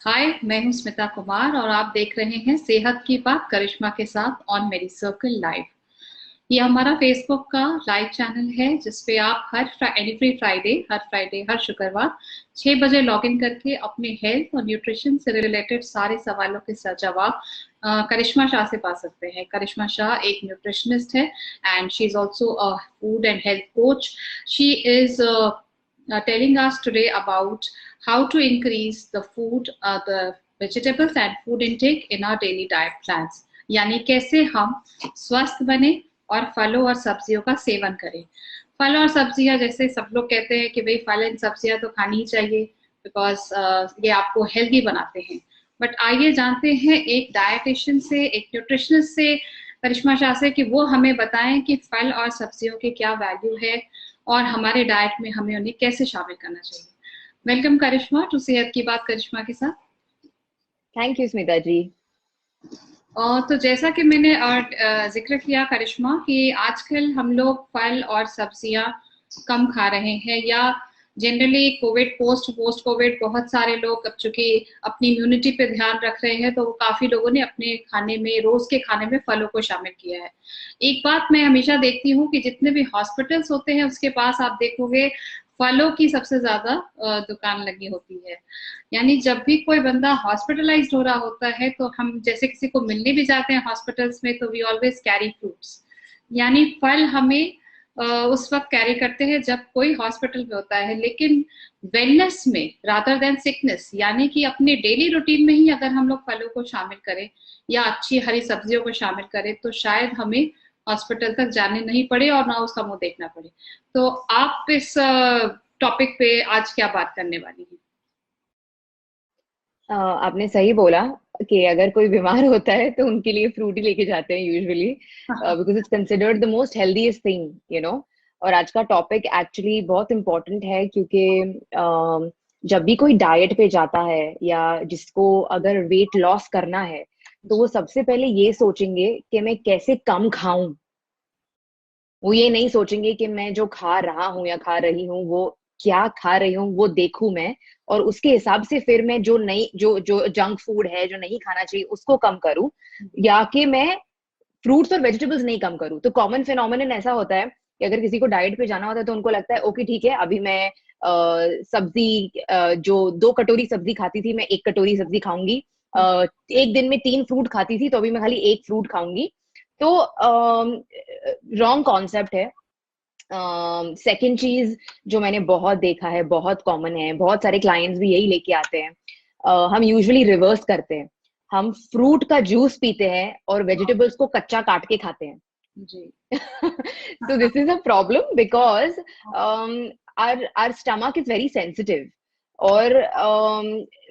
हाय, मैं हूं स्मिता कुमार और आप देख रहे हैं सेहत की बात करिश्मा के साथ ऑन मेरी सर्कल लाइव। ये हमारा फेसबुक का लाइव चैनल है जिसपे आप एवरी फ्राइडे, हर फ्राइडे, हर शुक्रवार 6 बजे लॉग इन करके अपने हेल्थ और न्यूट्रिशन से रिलेटेड सारे सवालों के जवाब करिश्मा शाह से पा सकते हैं। करिश्मा शाह एक न्यूट्रिशनिस्ट है and she is also a food and health coach. She is telling us today about how to increase the vegetables and food intake in our daily diet plans। यानी कैसे हम स्वस्थ बने और फलों और सब्जियों का सेवन करें। फल और सब्जियां, जैसे सब लोग कहते हैं कि भाई फल एंड सब्जियां तो खानी ही चाहिए बिकॉज ये आपको हेल्दी बनाते हैं। बट आइए जानते हैं एक डायटिशियन से, एक न्यूट्रिशनिस्ट से, करिश्मा शाह से, कि वो हमें बताएं कि फल और सब्जियों की क्या वैल्यू है और हमारे डाइट में हमें उन्हें कैसे शामिल करना चाहिए। वेलकम करिश्मा टू सेहत की बात करिश्मा के साथ। थैंक यू स्मिता जी। तो जैसा कि मैंने जिक्र किया करिश्मा कि आजकल हम लोग फल और सब्जियां कम खा रहे हैं, या जनरली कोविड पोस्ट कोविड बहुत सारे लोग अब चूंकि अपनी इम्यूनिटी पे ध्यान रख रहे हैं तो काफी लोगों ने अपने खाने में, रोज के खाने में फलों को शामिल किया है। एक बात मैं हमेशा देखती हूँ कि जितने भी हॉस्पिटल्स होते हैं उसके पास आप देखोगे फलों की सबसे ज्यादा दुकान लगी होती है। यानी जब भी कोई बंदा हॉस्पिटलाइज्ड हो रहा होता है तो हम जैसे किसी को मिलने भी जाते हैं हॉस्पिटल्स में तो वी ऑलवेज कैरी फ्रूट्स। यानी फल हमें उस वक्त कैरी करते हैं जब कोई हॉस्पिटल में होता है। लेकिन वेलनेस में रादर देन सिकनेस, यानी कि अपने डेली रूटीन में ही अगर हम लोग फलों को शामिल करें या अच्छी हरी सब्जियों को शामिल करें तो शायद हमें हॉस्पिटल तक जाने नहीं पड़े और ना उसका मुंह देखना पड़े। तो आप इस टॉपिक पे आज क्या बात करने वाली हैं? आपने सही बोला कि अगर कोई बीमार होता है तो उनके लिए फ्रूट ही लेके जाते हैं usually, because it's considered the most healthiest thing, you know. और आज का टॉपिक एक्चुअली बहुत इम्पोर्टेंट है क्योंकि जब भी कोई डाइट पे जाता है या जिसको अगर वेट लॉस करना है तो वो सबसे पहले ये सोचेंगे कि मैं कैसे कम खाऊं। वो ये नहीं सोचेंगे कि मैं जो खा रहा हूँ या खा रही हूँ वो क्या खा रही हूँ वो देखूं मैं, और उसके हिसाब से फिर मैं जो नहीं जो जो जंक फूड है जो नहीं खाना चाहिए उसको कम करूं, या कि मैं फ्रूट्स और वेजिटेबल्स नहीं कम करूं। तो कॉमन फिनोमिनन ऐसा होता है कि अगर किसी को डाइट पे जाना होता है तो उनको लगता है ओके ठीक है, अभी मैं सब्जी जो 2 कटोरी सब्जी खाती थी मैं 1 कटोरी सब्जी खाऊंगी, एक दिन में 3 फ्रूट खाती थी तो अभी मैं खाली 1 फ्रूट खाऊंगी। तो रॉन्ग कॉन्सेप्ट है। सेकंड चीज जो मैंने बहुत देखा है, बहुत कॉमन है, बहुत सारे क्लाइंट्स भी यही लेके आते हैं, हम यूजुअली रिवर्स करते हैं। हम फ्रूट का जूस पीते हैं और वेजिटेबल्स को कच्चा काट के खाते हैं। जी। So this is a problem because our stomach is very sensitive। और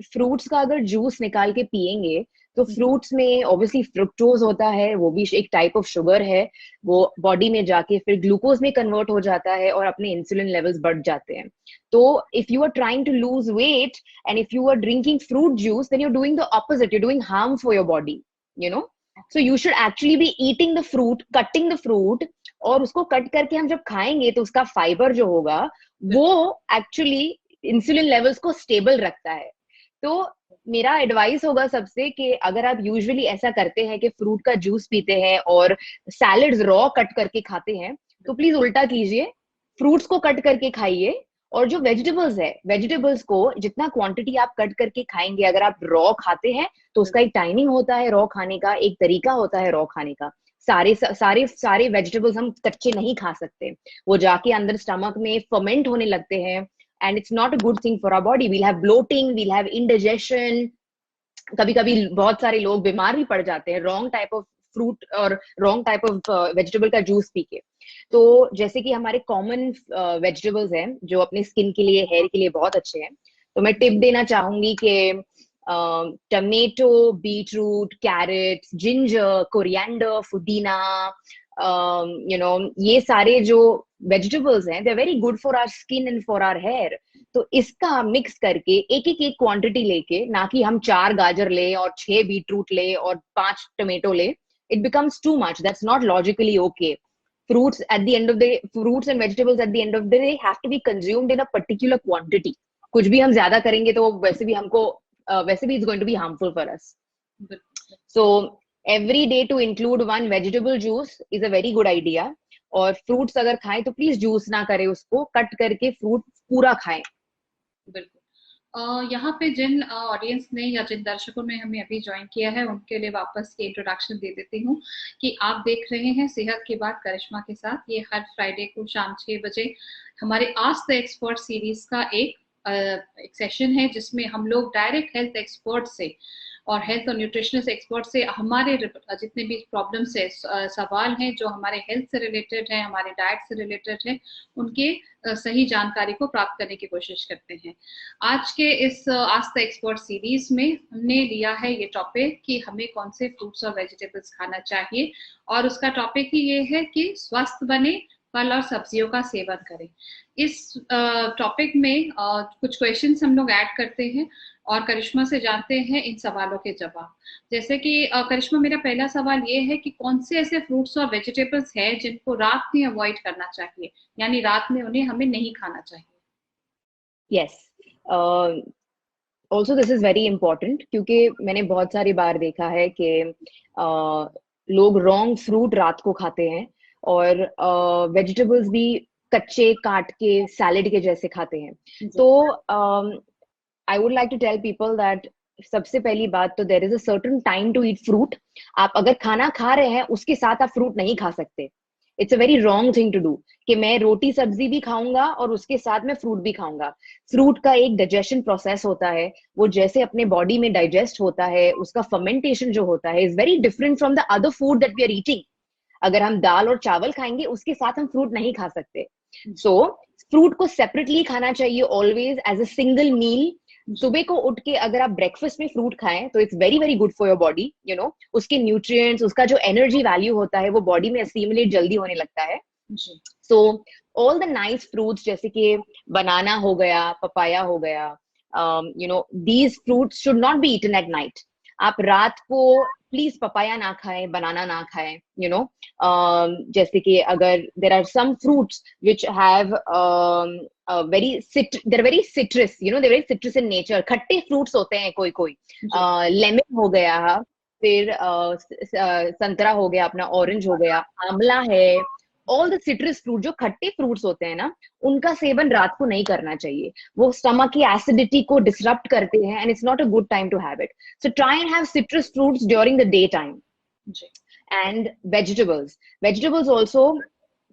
फ्रूट्स का अगर जूस निकाल के पियेंगे तो फ्रूट्स में ऑब्वियसली फ्रुक्टोज होता है, वो भी एक टाइप ऑफ शुगर है। वो बॉडी में जाके फिर ग्लूकोज में कन्वर्ट हो जाता है और अपने इंसुलिन लेवल्स बढ़ जाते हैं। तो if you are trying to lose weight and if you are drinking fruit juice then you are doing the opposite, you doing harm for your body, you know. So you should actually be eating the fruit, cutting the fruit, और उसको cut करके हम जब खाएंगे तो उसका fibre जो होगा वो एक्चुअली इंसुलिन लेवल्स को स्टेबल रखता है। तो मेरा एडवाइस होगा सबसे कि अगर आप यूजुअली ऐसा करते हैं कि फ्रूट का जूस पीते हैं और सैलड्स रॉ कट करके खाते हैं तो प्लीज उल्टा कीजिए, फ्रूट्स को कट करके खाइए। और जो वेजिटेबल्स है, वेजिटेबल्स को जितना क्वांटिटी आप कट करके खाएंगे, अगर आप रॉ खाते हैं तो उसका एक टाइमिंग होता है, रॉ खाने का एक तरीका होता है रॉ खाने का। सारे सारे सारे वेजिटेबल्स हम कच्चे नहीं खा सकते, वो जाके अंदर स्टमक में फर्मेंट होने लगते हैं and it's not a good thing for our body. We'll have bloating, we'll have indigestion, कभी कभी बहुत सारे लोग बीमार भी पड़ जाते हैं रॉन्ग टाइप ऑफ फ्रूट और रॉन्ग टाइप ऑफ वेजिटेबल का जूस पी के। तो जैसे कि हमारे कॉमन वेजिटेबल्स हैं जो अपने स्किन के लिए, हेयर के लिए बहुत अच्छे हैं, तो मैं टिप देना चाहूंगी कि tomato, beetroot, carrot, ginger, coriander, पुदीना, यू नो, ये सारे जो वेजिटेबल्स हैं they are very good for our skin and for our hair. तो इसका मिक्स करके एक क्वांटिटी लेके, ना कि हम 4 गाजर ले और 6 बीटरूट ले और 5 टमेटो ले, it becomes too much, that's not logically okay। fruits at the end of the fruits and vegetables at the end of the day have to be consumed in a particular quantity। कुछ भी हम ज्यादा करेंगे तो वैसे भी हमको वैसे भी it's going to be harmful for us. So every day to include one vegetable juice is a very good idea. और फ्रूट्स अगर खाएं तो प्लीज जूस ना करें, उसको कट करके फ्रूट पूरा खाएं. बिल्कुल. यहाँ पे जिन ऑडियंस ने या जिन दर्शकों ने हमें अभी ज्वाइन किया है उनके लिए वापस ये इंट्रोडक्शन दे देती हूँ कि आप देख रहे हैं सेहत की बात करिश्मा के साथ. ये हर फ्राइडे को शाम 6 बजे हमारे आस्क द एक्सपर्ट सीरीज का एक सेशन है जिसमें हम लोग डायरेक्ट हेल्थ एक्सपर्ट से और हेल्थ और न्यूट्रिशनिस्ट एक्सपर्ट से हमारे जितने भी प्रॉब्लम्स है, सवाल हैं जो हमारे हेल्थ से रिलेटेड है, हमारे डाइट से रिलेटेड है, उनके सही जानकारी को प्राप्त करने की कोशिश करते हैं. आज के इस आस्क द एक्सपर्ट सीरीज में हमने लिया है ये टॉपिक कि हमें कौन से फ्रूट्स और वेजिटेबल्स खाना चाहिए, और उसका टॉपिक ही ये है कि स्वस्थ बने, फल और सब्जियों का सेवन करें. इस टॉपिक में कुछ क्वेश्चंस हम लोग ऐड करते हैं और करिश्मा से जानते हैं इन सवालों के जवाब. जैसे कि करिश्मा, मेरा पहला सवाल ये है कि कौन से ऐसे फ्रूट्स और वेजिटेबल्स हैं जिनको रात में अवॉइड करना चाहिए, यानी रात में उन्हें हमें नहीं खाना चाहिए. Yes, also this is very important, क्योंकि मैंने बहुत सारी बार देखा है कि लोग रॉन्ग फ्रूट रात को खाते हैं और वेजिटेबल्स भी कच्चे काट के सैलेड के जैसे खाते हैं. तो I would like to tell people that सबसे पहली बात तो there is a certain time to eat fruit. आप अगर खाना खा रहे हैं उसके साथ आप फ्रूट नहीं खा सकते. It's a very wrong thing to do कि मैं रोटी सब्जी भी खाऊंगा और उसके साथ में फ्रूट भी खाऊंगा. फ्रूट का एक डाइजेशन प्रोसेस होता है, वो जैसे अपने बॉडी में डाइजेस्ट होता है, उसका फर्मेंटेशन जो होता है is very different from the other food that we are eating. अगर हम दाल और चावल खाएंगे उसके साथ हम फ्रूट नहीं खा सकते. सो फ्रूट को सेपरेटली खाना चाहिए ऑलवेज एज अ सिंगल मील. सुबह को उठ के अगर आप ब्रेकफास्ट में फ्रूट खाएं तो it's very very good for your body. You no, उसके न्यूट्रिएंट्स, उसका जो एनर्जी वैल्यू होता है वो बॉडी में असीमुलेट जल्दी होने लगता है. So all the nice fruits जैसे कि बनाना हो गया, पपाया हो गया, you know, these fruits should not be eaten at night. आप रात को प्लीज पपाया ना खाएं, बनाना ना खाएं. यू नो, जैसे कि अगर there are some fruits which have they're very citrus, you know, they're very citrus in nature. खट्टे फ्रूट्स होते हैं कोई कोई. लेमन हो गया, फिर संतरा हो गया, अपना ऑरेंज हो गया, आंवला है. ऑल द सिट्रस फ्रूट जो खट्टे फ्रूट्स होते हैं ना, उनका सेवन रात को नहीं करना चाहिए. वो स्टमक की एसिडिटी को डिसरप्ट करते हैं and it's not a good time to have it. So try and have citrus fruits during the day time. And vegetables also,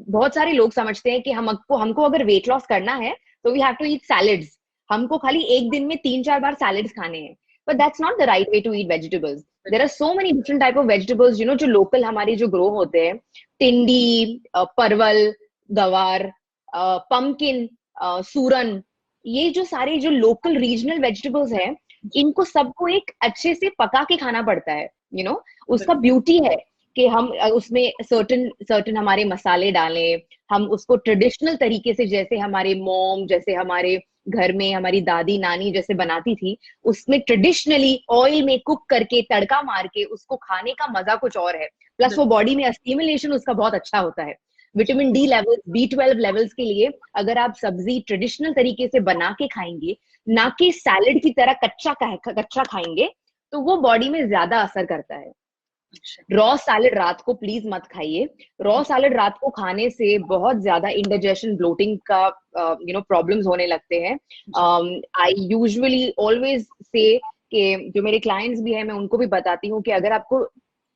बहुत सारे लोग समझते हैं कि हमको अगर वेट लॉस करना है तो we have to eat salads. हमको खाली एक दिन में 3-4 बार सैलेड्स खाने हैं. But that's not the right way to eat vegetables. There are so many different type of vegetables, you know, जो लोकल हमारी जो ग्रो होते हैं. टिंडी, परवल, गवार, पम्पकिन, सूरन, ये जो सारे जो लोकल रीजनल वेजिटेबल्स हैं, इनको सबको एक अच्छे से पका के खाना पड़ता है. यू नो, उसका ब्यूटी है कि हम उसमें सर्टन हमारे मसाले डालें. हम उसको ट्रेडिशनल तरीके से, जैसे हमारे मॉम, जैसे हमारे घर में हमारी दादी नानी जैसे बनाती थी, उसमें ट्रेडिशनली ऑयल में कुक करके तड़का मार के उसको खाने का मजा कुछ और है. प्लस वो बॉडी में स्टिमुलेशन उसका बहुत अच्छा होता है. Vitamin D levels, B12 levels के लिए अगर आप सब्जी ट्रेडिशनल तरीके से बना के खाएंगे, ना कि सैलेड की तरह कच्चा खाएंगे, तो वो बॉडी में ज्यादा असर करता है. रॉ सैलेड रात को प्लीज मत खाइए. रॉ सैलेड रात को खाने से बहुत ज्यादा इंडाइजेशन, ब्लोटिंग का यू नो प्रॉब्लम्स होने लगते हैं. आई यूजुअली ऑलवेज से कि जो मेरे क्लाइंट्स भी हैं, मैं उनको भी बताती हूँ कि अगर आपको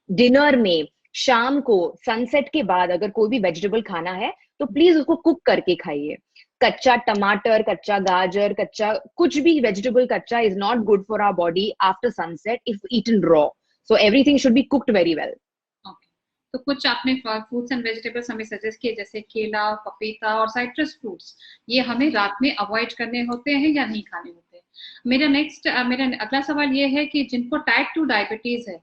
डिनर में शाम को सनसेट के बाद अगर कोई भी वेजिटेबल खाना है तो प्लीज उसको कुक करके खाइए. कच्चा टमाटर, कच्चा गाजर, कच्चा कुछ भी वेजिटेबल कच्चा is not good for our body after sunset if eaten raw. So everything should be cooked very well. Okay. तो कुछ आपने फ्रूट्स एंड वेजिटेबल्स हमें सजेस्ट किए, जैसे केला, पपीता और साइट्रस फ्रूट्स, ये हमें रात में अवॉइड करने होते हैं या नहीं खाने होते हैं. मेरा अगला सवाल ये है कि जिनको टाइप 2 डायबिटीज है,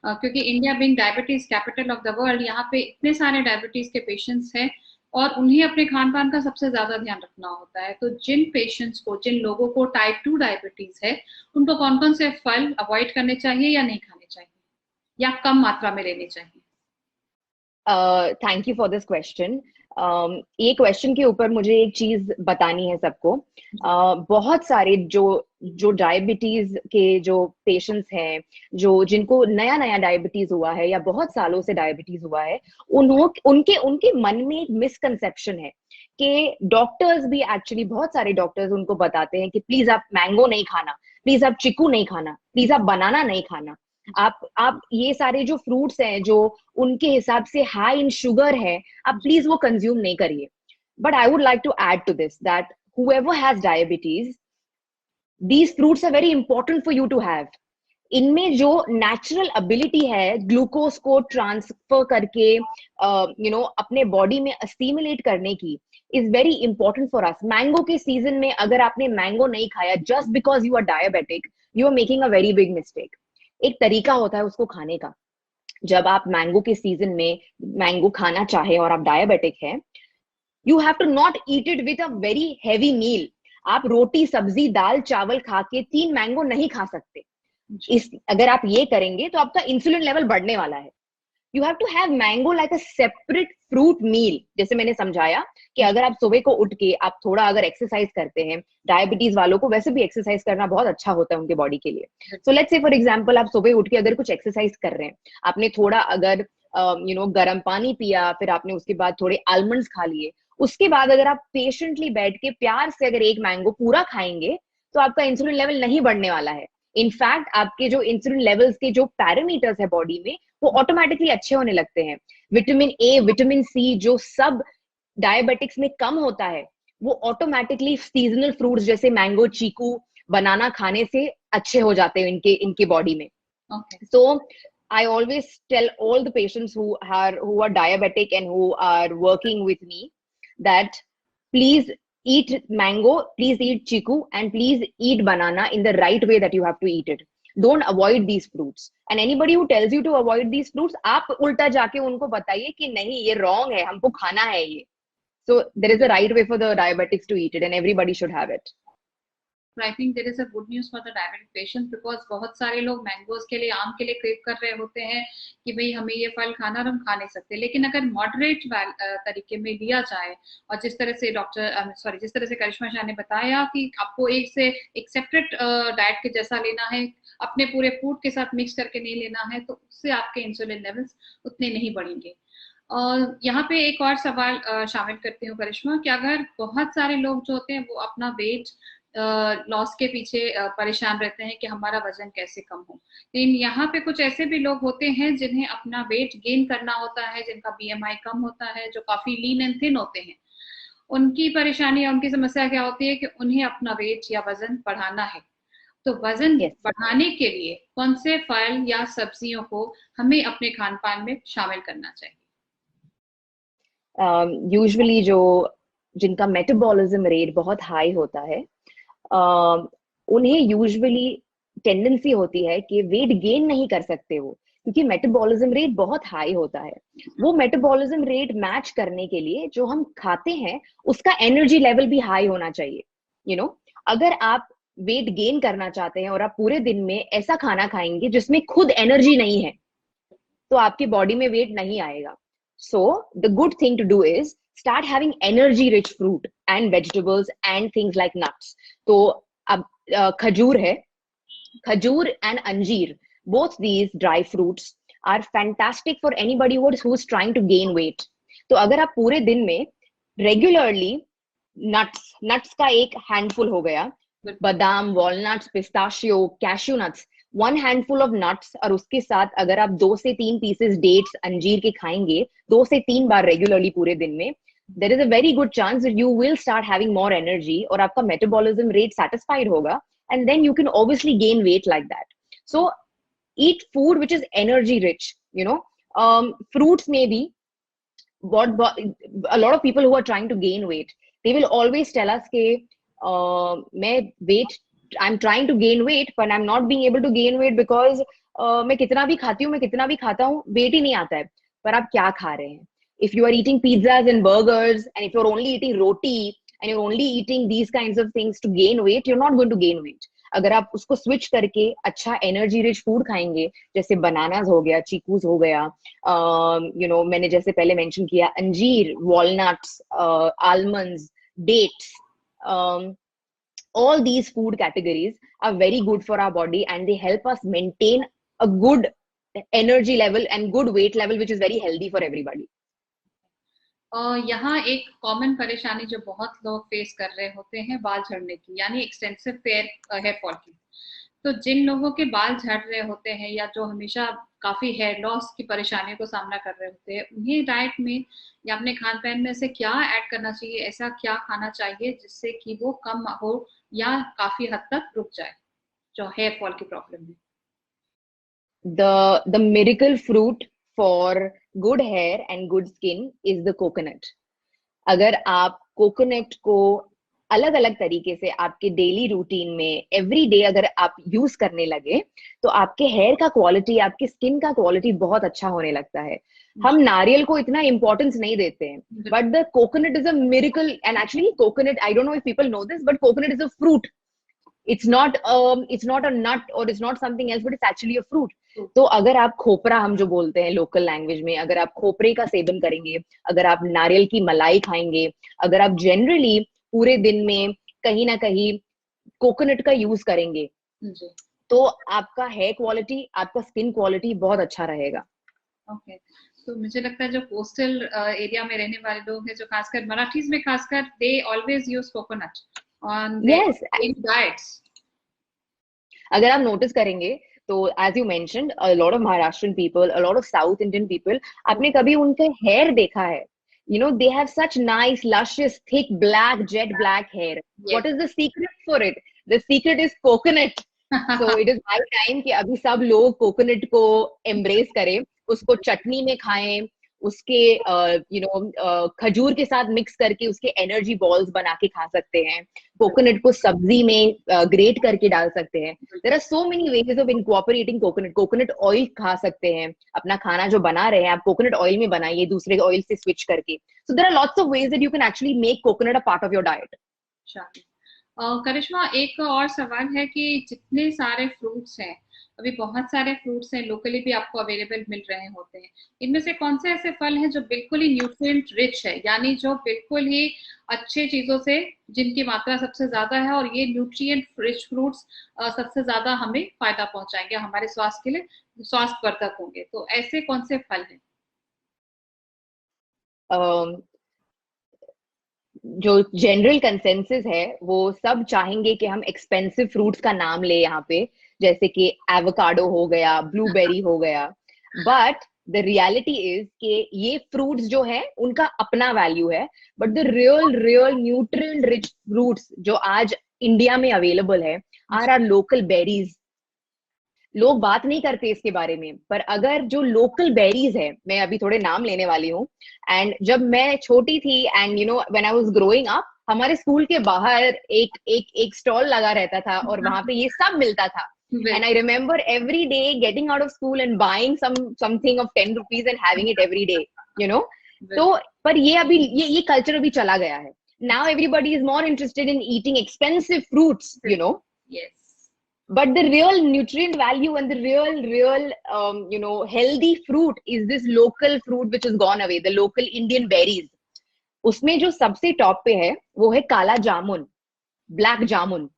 क्योंकि India being diabetes capital of the world, यहाँ पे इतने सारे डायबिटीज के पेशेंट्स हैं और उन्हें अपने खान पान का सबसे ज्यादा ध्यान रखना होता है. तो जिन लोगों को टाइप 2 डायबिटीज है, उनको कौन कौन से फल अवॉइड करने चाहिए या नहीं खाने चाहिए, या कम मात्रा में लेनी चाहिए? Thank you for this question. ये क्वेश्चन के ऊपर मुझे एक चीज बतानी है सबको. बहुत सारे जो जो डायबिटीज के जो पेशेंट्स हैं, जो जिनको नया नया डायबिटीज हुआ है या बहुत सालों से डायबिटीज हुआ है, उनके उनके मन में एक मिसकंसेप्शन है कि डॉक्टर्स भी, एक्चुअली बहुत सारे डॉक्टर्स उनको बताते हैं कि प्लीज आप मैंगो नहीं खाना, प्लीज आप चीकू नहीं खाना, प्लीज आप बनाना नहीं खाना, आप ये सारे जो फ्रूट्स हैं जो उनके हिसाब से हाई इन शुगर है, आप प्लीज वो कंज्यूम नहीं करिए. But I would like to add to this that whoever has diabetes, these fruits are very important for you to have. इनमें जो नेचुरल एबिलिटी है ग्लूकोज को ट्रांसफर करके अपने बॉडी में अस्टिमुलेट करने की, is very important for us. Mango के सीजन में अगर आपने मैंगो नहीं खाया just because you are diabetic, you are making a very big mistake. एक तरीका होता है उसको खाने का. जब आप मैंगो के सीजन में मैंगो खाना चाहे और आप डायबिटिक है, you have to not eat it with a very heavy meal. आप रोटी सब्जी दाल चावल खा के 3 मैंगो नहीं खा सकते. अगर आप ये करेंगे तो आपका इंसुलिन लेवल बढ़ने वाला है. You have to have mango like a separate fruit meal. जैसे मैंने समझाया कि अगर आप सुबह को उठ के आप थोड़ा अगर एक्सरसाइज करते हैं, डायबिटीज वालों को वैसे भी एक्सरसाइज करना बहुत अच्छा होता है उनके बॉडी के लिए. So let's say for example आप सुबह उठ के अगर कुछ एक्सरसाइज कर रहे हैं, आपने थोड़ा अगर गर्म पानी पिया, फिर आपने उसके बाद थोड़े आलमंड्स खा लिए, उसके बाद अगर आप पेशेंटली बैठ के प्यार से अगर एक मैंगो पूरा खाएंगे तो आपका इंसुलिन लेवल नहीं बढ़ने वाला है. इनफैक्ट आपके जो इंसुलिन लेवल्स के जो पैरामीटर्स है बॉडी में, वो ऑटोमेटिकली अच्छे होने लगते हैं. विटामिन ए, विटामिन सी जो सब डायबिटिक्स में कम होता है, वो ऑटोमेटिकली सीजनल फ्रूट्स जैसे मैंगो, चीकू, बनाना खाने से अच्छे हो जाते हैं इनके बॉडी में. So I always tell all the patients who are diabetic and who are working with me that please eat mango, please eat chiku, and please eat banana in the right way that you have to eat it. Don't avoid these fruits. And anybody who tells you to avoid these fruits, आप उल्टा जाके उनको बताइए कि नहीं ये wrong है, हमको खाना है ये. So there is a right way for the diabetics to eat it, and everybody should have it. I think there is a good news for the diabetic patients because बहुत सारे लोग मैंगोज के लिए, आम के लिए क्रेव कर रहे होते हैं कि भाई हमें ये फल खाना और हम खा नहीं सकते. लेकिन अगर मॉडरेट तरीके में लिया जाए और जिस तरह से जिस तरह से करिश्मा शाह ने बताया कि आपको एक सेपरेट डाइट के जैसा लेना है, अपने पूरे फूड के साथ मिक्स करके नहीं लेना है, तो उससे आपके इंसुलिन लेवल्स उतने नहीं बढ़ेंगे. और यहाँ पे एक और सवाल शामिल करती हूँ करिश्मा कि अगर बहुत सारे लोग जो होते हैं वो अपना वेट लॉस के पीछे परेशान रहते हैं कि हमारा वजन कैसे कम हो, लेकिन यहाँ पे कुछ ऐसे भी लोग होते हैं जिन्हें अपना वेट गेन करना होता है, जिनका बीएमआई कम होता है, जो काफी लीन एंड थिन होते हैं. उनकी परेशानी या उनकी समस्या क्या होती है कि उन्हें अपना वेट या वजन बढ़ाना है. तो वजन बढ़ाने के लिए कौन से फल या सब्जियों को हमें अपने खान पान में शामिल करना चाहिए? यूजुअली जिनका मेटाबॉलिज्म रेट बहुत हाई होता है, उन्हें यूजुअली टेंडेंसी होती है कि वेट गेन नहीं कर सकते वो, क्योंकि मेटाबॉलिज्म रेट बहुत हाई होता है. वो मेटाबॉलिज्म रेट मैच करने के लिए जो हम खाते हैं उसका एनर्जी लेवल भी हाई होना चाहिए. अगर आप वेट गेन करना चाहते हैं और आप पूरे दिन में ऐसा खाना खाएंगे जिसमें खुद एनर्जी नहीं है, तो आपकी बॉडी में वेट नहीं आएगा. So the good thing to do is start having energy rich fruit and vegetables and things like nuts. तो अब खजूर है, खजूर and अंजीर, both these dry fruits are fantastic for anybody who's trying to gain weight. तो अगर आप पूरे दिन में रेगुलरली नट्स का एक हैंडफुल हो गया, बादाम, walnuts, pistachio, cashew nuts, 1 handful of nuts, और उसके साथ अगर आप 2 से 3 पीसेस डेट्स अंजीर के खाएंगे 2 से 3 बार रेगुलरली पूरे दिन में, there is a very good chance that you will start having more energy और आपका मेटाबॉलिज्म रेट satisfied होगा, and then you can obviously gain weight like that. So eat food which is energy rich. Fruits maybe, a lot of people who are trying to gain weight, they will always tell us कि I'm trying to gain weight but I'm not being able to gain weight because मैं कितना भी खाती हूँ, मैं कितना भी खाता हूँ, वेट ही नहीं आता है. पर आप क्या खा रहे हैं? If you are eating pizzas and burgers and if you're only eating roti and you're only eating these kinds of things to gain weight, you're not going to gain weight. अगर आप उसको स्विच करके अच्छा energy rich food खाएंगे, जैसे bananas हो गया, चीकूज हो गया, मैंने जैसे पहले मेंशन किया अंजीर, walnuts, almonds, dates, all these food categories are very good for our body, and they help us maintain a good energy level and good weight level, which is very healthy for everybody. यहाँ एक common परेशानी जो बहुत लोग face कर रहे होते हैं बाल झड़ने की, यानी एक्सटेंसिव हेयर फॉल की। तो जिन लोगों के बाल झड़ रहे होते हैं या जो हमेशा काफी हेयर लॉस की परेशानियों को सामना कर रहे होते हैं, उन्हें डाइट में या अपने खान पान में से क्या ऐड करना चाहिए, ऐसा क्या खाना चाहिए जिससे कि वो कम हो या काफी हद तक रुक जाए जो हेयर फॉल की प्रॉब्लम है? The miracle fruit for good hair and good skin is the coconut. अगर आप कोकोनट को अलग अलग तरीके से आपके डेली रूटीन में एवरी डे अगर आप यूज करने लगे, तो आपके हेयर का क्वालिटी, आपके स्किन का क्वालिटी बहुत अच्छा होने लगता है। हम नारियल को इतना इंपॉर्टेंस नहीं देते हैं, but the coconut is a miracle. And actually coconut, I don't know if people know this, but coconut is a fruit. it's not a nut or it's not something else, but it's actually a fruit. तो अगर आप खोपरा, हम जो बोलते हैं local language में, अगर आप खोपरे का सेवन करेंगे, अगर आप नारियल की मलाई खाएंगे, अगर आप जनरली पूरे दिन में कहीं ना कहीं कोकोनट का यूज करेंगे, तो आपका हेयर क्वालिटी, आपका स्किन क्वालिटी बहुत अच्छा रहेगा। ओके, तो मुझे लगता है जो कोस्टल एरिया में रहने वाले लोग हैं, जो खासकर मराठीज में खासकर, they always use coconut on yes in diets. अगर आप नोटिस करेंगे तो as you mentioned, a lot of Maharashtrian people, a lot of South Indian people, आपने कभी उनके हेयर देखा है? You know, they have such nice, luscious, thick, black, jet black hair. Yes. What is the secret for it? The secret is coconut. So it is high time कि अभी सब लोग coconut को embrace करें, उसको चटनी में खाएं, उसके खजूर के साथ मिक्स करके उसके एनर्जी बॉल्स बना के खा सकते हैं, कोकोनट को सब्जी में ग्रेट करके डाल सकते हैं। There are so many ways of incorporating coconut. Coconut oil खा सकते हैं, अपना खाना जो बना रहे हैं आप कोकोनट ऑयल में बनाइए, दूसरे ऑयल से स्विच करके। So there are lots of ways that you can actually make coconut a part of your diet. Karishma, एक और सवाल है कि जितने सारे फ्रूट्स हैं, अभी बहुत सारे फ्रूट्स हैं, लोकली भी आपको अवेलेबल मिल रहे होते हैं, इनमें से कौन से ऐसे फल हैं जो बिल्कुल ही न्यूट्रिएंट रिच है, यानी जो बिल्कुल ही अच्छे चीजों से, जिनकी मात्रा सबसे ज्यादा है, और ये न्यूट्रिएंट रिच फ्रूट्स सबसे ज्यादा हमें फायदा पहुंचाएंगे, हमारे स्वास्थ्य के लिए स्वास्थ्यवर्धक होंगे, तो ऐसे कौन से फल हैं? जो जनरल कंसेंसस है वो सब चाहेंगे कि हम एक्सपेंसिव फ्रूट्स का नाम ले यहाँ पे, जैसे कि एवोकाडो हो गया, ब्लूबेरी हो गया, बट द रियलिटी इज कि ये फ्रूट्स जो है उनका अपना वैल्यू है, but the real nutrient rich fruits जो आज इंडिया में अवेलेबल है आर आर लोकल बेरीज। लोग बात नहीं करते इसके बारे में, पर अगर जो लोकल बेरीज है, मैं अभी थोड़े नाम लेने वाली हूँ, एंड जब मैं छोटी थी and when I was growing up, हमारे स्कूल के बाहर एक स्टॉल लगा रहता था और वहां पे ये सब मिलता था। And I remember every day getting out of school and buying something of 10 rupees and having it every day, तो पर ये अभी ये कल्चर अभी चला गया है। Now everybody is more interested in eating expensive fruits, yes. But the real nutrient value and the real healthy fruit is this local fruit which has gone away, the local Indian berries. उसमें जो सबसे top पे है वो है काला जामुन, black जामुन।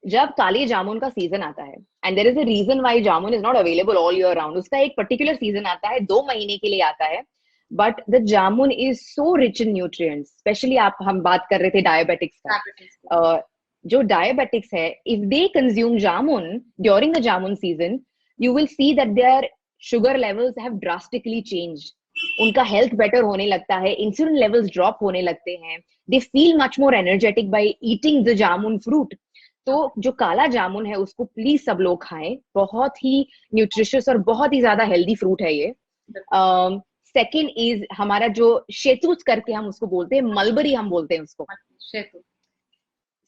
जब काले जामुन का सीजन आता है, and there is a reason why jamun is not available all year round, उसका एक पर्टिकुलर सीजन आता है, 2 महीने के लिए आता है, but the jamun is so rich in nutrients. Specially हम बात कर रहे थे डायबिटिक्स का, जो डायबिटिक्स है, if they consume jamun during the jamun season, you will see that their sugar levels have drastically changed. उनका हेल्थ बेटर होने लगता है, इंसुलिन लेवल्स ड्रॉप होने लगते हैं, they feel much more energetic by eating the jamun fruit. तो जो काला जामुन है उसको प्लीज सब लोग खाएं, बहुत ही न्यूट्रिशियस और बहुत ही ज्यादा हेल्दी फ्रूट है ये। सेकेंड इज हमारा जो शेतूत करके हम उसको बोलते हैं, मलबरी हम बोलते हैं उसको।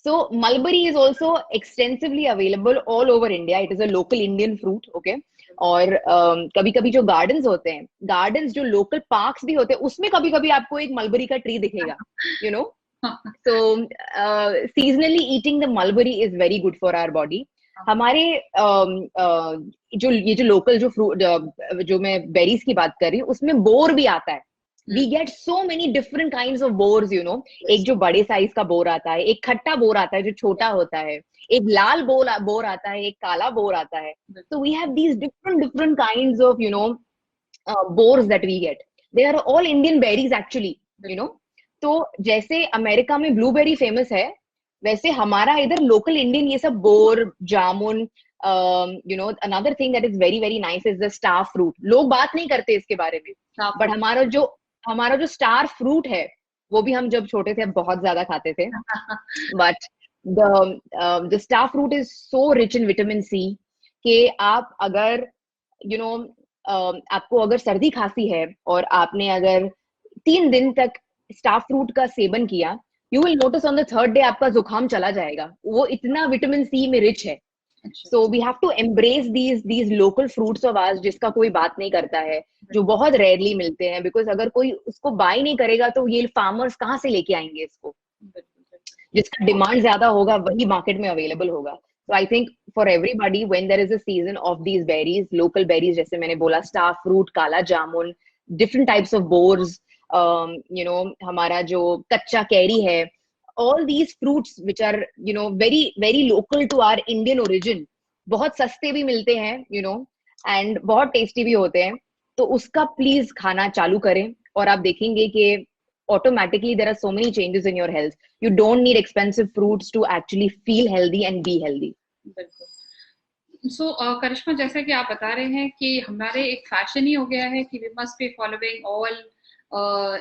So mulberry is also extensively available all over India. It is a local Indian fruit, okay? और कभी कभी जो गार्डन्स होते हैं, गार्डन्स जो लोकल पार्क्स भी होते हैं, उसमें कभी कभी आपको एक मलबरी का ट्री दिखेगा, So seasonally eating the mulberry is very good for our body. हमारे ये जो लोकल जो फ्रूट, जो मैं बेरीज की बात कर रही हूँ, उसमें बोर भी आता है, We get so many different kinds of boars, you know. एक जो बड़े साइज का बोर आता है, एक खट्टा बोर आता है जो छोटा होता है, एक लाल बोर आता है, एक काला बोर आता है. So we have these different kinds of, you know, boars that we get. They are all Indian berries actually, you know. तो जैसे अमेरिका में ब्लूबेरी फेमस है, वैसे हमारा इधर लोकल इंडियन ये सब bore, jamun, you know, another thing that is very nice is the star fruit. लोग बात नहीं करते इसके बारे में, but हमारा जो स्टार फ्रूट है वो भी हम जब छोटे थे बहुत ज्यादा खाते थे. But the star fruit is so rich in vitamin C कि आप अगर, you know, आपको अगर सर्दी खांसी है और आपने अगर 3 दिन तक स्टार फ्रूट का सेवन किया, you will notice on the 3rd day आपका जुकाम चला जाएगा. वो इतना विटामिन सी में रिच है. So we have to embrace these local fruits of ours जिसका कोई बात नहीं करता है, जो बहुत रेयरली मिलते हैं, because अगर कोई उसको बाय नहीं करेगा तो ये फार्मर्स कहाँ से लेके आएंगे इसको, जिसका डिमांड ज्यादा होगा वही मार्केट में अवेलेबल होगा. So I think for everybody when there is a season of these berries, local berries जैसे मैंने बोला, star fruit, काला जामुन, different types of boars, you know, हमारा जो कच्चा कैरी है, all these fruits which are, you know, very local to our Indian origin, बहुत सस्ते भी मिलते हैं, you know, and बहुत टेस्टी भी होते हैं. तो उसका प्लीज खाना चालू करें और आप देखेंगे कि automatically there are so many changes in your health. You don't need expensive fruits to actually feel healthy and be healthy. So करिश्मा, जैसा कि आप बता रहे हैं कि हमारे एक फैशन ही हो गया है कि we must be following all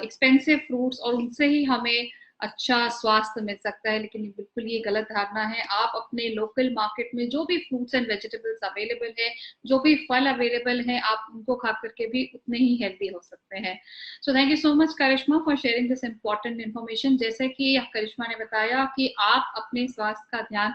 expensive fruits और उनसे ही हमें अच्छा स्वास्थ्य मिल सकता है, लेकिन बिल्कुल ये गलत धारणा है. आप अपने लोकल मार्केट में जो भी फ्रूट्स एंड वेजिटेबल्स अवेलेबल है, जो भी फल अवेलेबल है, आप उनको खा करके भी उतने ही हेल्दी हो सकते हैं. So thank you so much Karishma for sharing this important information. जैसे कि करिश्मा ने बताया कि आप अपने स्वास्थ्य का ध्यान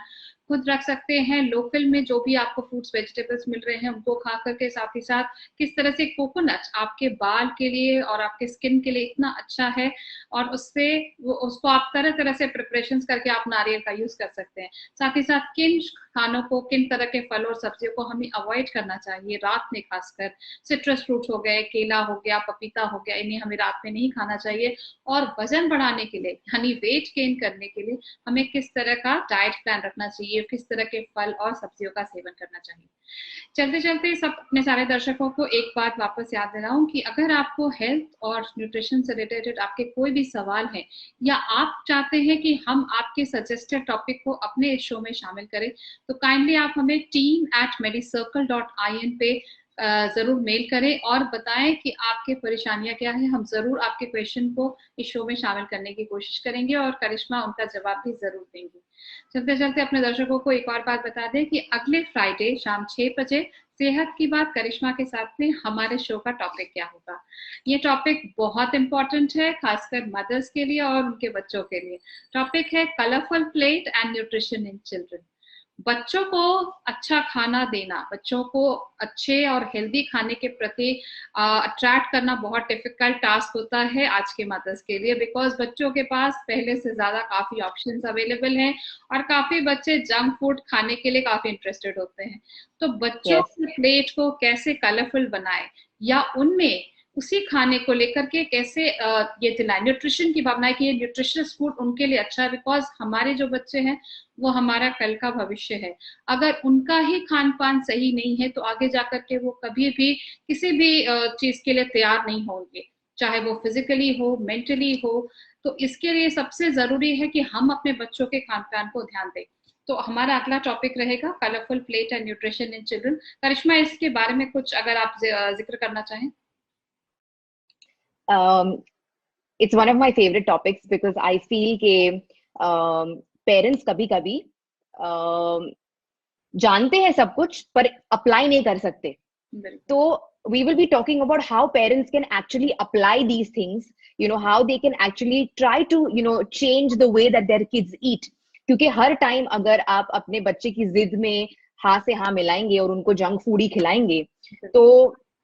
खुद रख सकते हैं. लोकल में जो भी आपको फ्रूट्स वेजिटेबल्स मिल रहे हैं उनको खा करके, साथ ही साथ किस तरह से कोकोनट आपके बाल के लिए और आपके स्किन के लिए इतना अच्छा है, और उससे उसको आप तरह तरह से प्रिपरेशंस करके आप नारियल का यूज कर सकते हैं. साथ ही साथ किन खानों को, किन तरह के फल और सब्जियों को हमें अवॉइड करना चाहिए रात में, खासकर सिट्रस फ्रूट हो गए, केला हो गया, पपीता हो गया, इन्हें हमें रात में नहीं खाना चाहिए. और वजन बढ़ाने के लिए यानी वेट गेन करने के लिए हमें किस तरह का डाइट प्लान रखना चाहिए, किस तरह के फल और सब्जियों का सेवन करना चाहिए. चलते चलते सब अपने सारे दर्शकों को एक बात वापस याद दिलाऊं कि अगर आपको हेल्थ और न्यूट्रिशन से रिलेटेड आपके कोई भी सवाल है, या आप चाहते हैं कि हम आपके सजेस्टेड टॉपिक को अपने इस शो में शामिल करें, तो काइंडली आप हमें team@medicircle.in पे जरूर मेल करें और बताएं कि आपके परेशानियां क्या है. हम जरूर आपके क्वेश्चन को इस शो में शामिल करने की कोशिश करेंगे और करिश्मा उनका जवाब भी जरूर देंगी. चलते चलते अपने दर्शकों को एक और बात बता दें कि अगले फ्राइडे शाम 6 बजे सेहत की बात करिश्मा के साथ में हमारे शो का टॉपिक क्या होगा. ये टॉपिक बहुत इंपॉर्टेंट है, खासकर मदर्स के लिए और उनके बच्चों के लिए. टॉपिक है colourful plate and nutrition in children. बच्चों को अच्छा खाना देना, बच्चों को अच्छे और हेल्दी खाने के प्रति अट्रैक्ट करना बहुत डिफिकल्ट टास्क होता है आज के मदर्स के लिए, बिकॉज बच्चों के पास पहले से ज्यादा काफी ऑप्शंस अवेलेबल हैं और काफी बच्चे जंक फूड खाने के लिए काफी इंटरेस्टेड होते हैं. तो बच्चों की प्लेट को कैसे कलरफुल बनाए या उनमें उसी खाने को लेकर के कैसे ये दिलाएं, न्यूट्रिशन की भावना है कि ये न्यूट्रिशियस फूड उनके लिए अच्छा है, बिकॉज हमारे जो बच्चे हैं वो हमारा कल का भविष्य है. अगर उनका ही खान पान सही नहीं है तो आगे जाकर के वो कभी भी किसी भी चीज के लिए तैयार नहीं होंगे, चाहे वो फिजिकली हो, मेंटली हो. तो इसके लिए सबसे जरूरी है कि हम अपने बच्चों के खान पान को ध्यान दें. तो हमारा अगला टॉपिक रहेगा colourful plate and nutrition in children. Karishma, इसके बारे में कुछ अगर आप जिक्र करना चाहें. It's one of my favorite topics because I feel कि parents कभी-कभी जानते हैं सब कुछ पर अप्लाई नहीं कर सकते. तो we will be talking about how parents can actually apply these things, you know, how they can actually try to, you know, change the way that their kids eat. क्योंकि हर टाइम अगर आप अपने बच्चे की जिद में हाँ से हाँ मिलाएंगे और उनको जंक फूड ही खिलाएंगे तो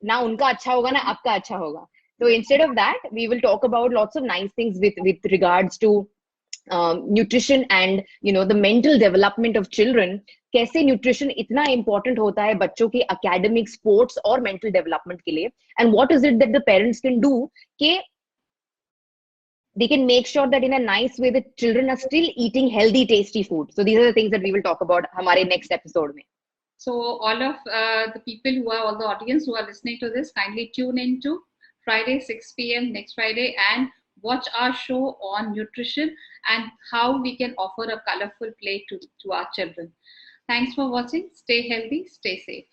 ना उनका अच्छा होगा ना आपका अच्छा होगा. So instead of that, we will talk about lots of nice things with regards to nutrition and, you know, the mental development of children. कैसे nutrition इतना important होता है बच्चों के academic, sports और mental development के लिए, and what is it that the parents can do कि they can make sure that in a nice way the children are still eating healthy, tasty food. So these are the things that we will talk about हमारे next episode में. So all of the people who are, all the audience who are listening to this, kindly tune in to Friday 6 p.m. next Friday and watch our show on nutrition and how we can offer a colorful plate to our children. Thanks for watching. Stay healthy, stay safe.